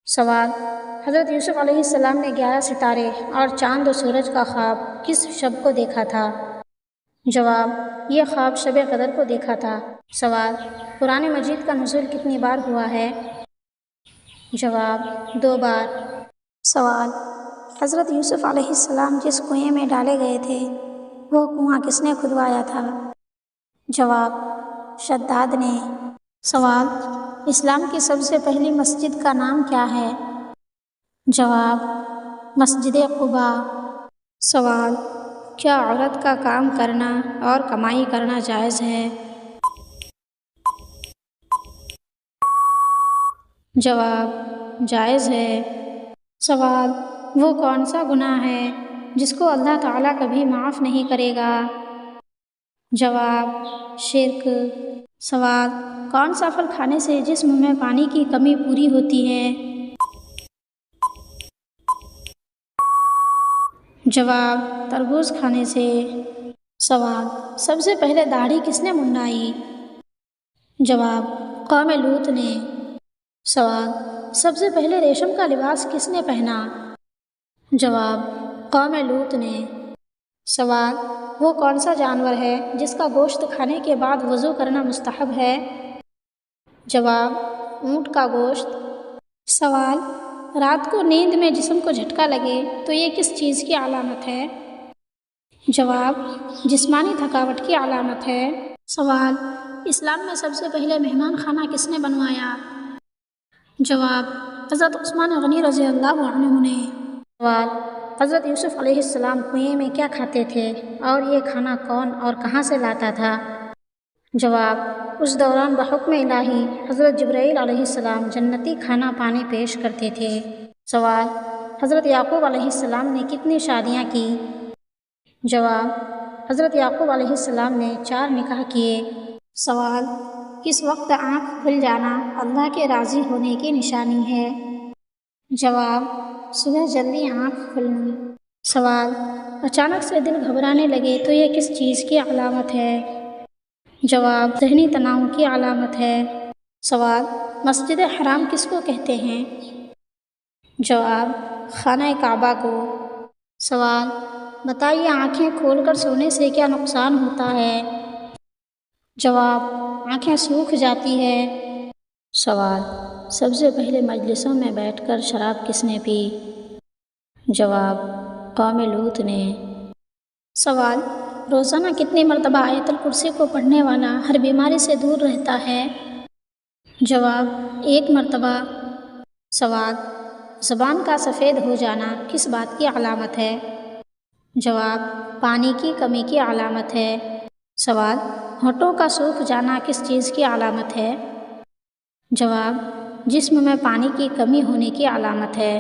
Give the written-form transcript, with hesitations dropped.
سوال: حضرت یوسف علیہ السلام نے 11 ستارے اور چاند و سورج کا خواب کس شب کو دیکھا تھا؟ جواب: یہ خواب شب قدر کو دیکھا تھا۔ سوال: قرآن مجید کا نزول کتنی بار ہوا ہے؟ جواب: 2 بار۔ سوال: حضرت یوسف علیہ السلام جس کنویں میں ڈالے گئے تھے وہ کنواں کس نے کھدوایا تھا؟ جواب: شداد نے۔ سوال: اسلام کی سب سے پہلی مسجد کا نام کیا ہے؟ جواب: مسجد قباء۔ سوال: کیا عورت کا کام کرنا اور کمائی کرنا جائز ہے؟ جواب: جائز ہے۔ سوال: وہ کون سا گناہ ہے جس کو اللہ تعالیٰ کبھی معاف نہیں کرے گا؟ جواب: شرک۔ سوال: کون سا پھل کھانے سے جسم میں پانی کی کمی پوری ہوتی ہے؟ جواب: تربوز کھانے سے۔ سوال: سب سے پہلے داڑھی کس نے منڈائی؟ جواب: قوم لوط نے۔ سوال: سب سے پہلے ریشم کا لباس کس نے پہنا؟ جواب: قوم لوط نے۔ سوال: وہ کون سا جانور ہے جس کا گوشت کھانے کے بعد وضو کرنا مستحب ہے؟ جواب: اونٹ کا گوشت۔ سوال: رات کو نیند میں جسم کو جھٹکا لگے تو یہ کس چیز کی علامت ہے؟ جواب: جسمانی تھکاوٹ کی علامت ہے۔ سوال: اسلام میں سب سے پہلے مہمان خانہ کس نے بنوایا؟ جواب: حضرت عثمان غنی رضی اللہ عنہ نے۔ سوال: حضرت یوسف علیہ السلام کنویں میں کیا کھاتے تھے اور یہ کھانا کون اور کہاں سے لاتا تھا؟ جواب: اس دوران بحکم الہی حضرت جبرائیل علیہ السلام جنتی کھانا پانی پیش کرتے تھے۔ سوال: حضرت یعقوب علیہ السلام نے کتنی شادیاں کی؟ جواب: حضرت یعقوب علیہ السلام نے 4 نکاح کیے۔ سوال: کس وقت آنکھ کھل جانا اللہ کے راضی ہونے کی نشانی ہے؟ جواب: صبح جلدی آنکھ کھلنا۔ سوال: اچانک سے دل گھبرانے لگے تو یہ کس چیز کی علامت ہے؟ جواب: ذہنی تناؤ کی علامت ہے۔ سوال: مسجد حرام کس کو کہتے ہیں؟ جواب: خانہ کعبہ کو۔ سوال: بتائیے آنکھیں کھول کر سونے سے کیا نقصان ہوتا ہے؟ جواب: آنکھیں سوکھ جاتی ہے۔ سوال: سب سے پہلے مجلسوں میں بیٹھ کر شراب کس نے پی؟ جواب: قوم لوط نے۔ سوال: روزانہ کتنی مرتبہ آیت الکرسی کو پڑھنے والا ہر بیماری سے دور رہتا ہے؟ جواب: 1 مرتبہ۔ سوال: زبان کا سفید ہو جانا کس بات کی علامت ہے؟ جواب: پانی کی کمی کی علامت ہے۔ سوال: ہونٹوں کا سوکھ جانا کس چیز کی علامت ہے؟ جواب: جسم میں پانی کی کمی ہونے کی علامت ہے۔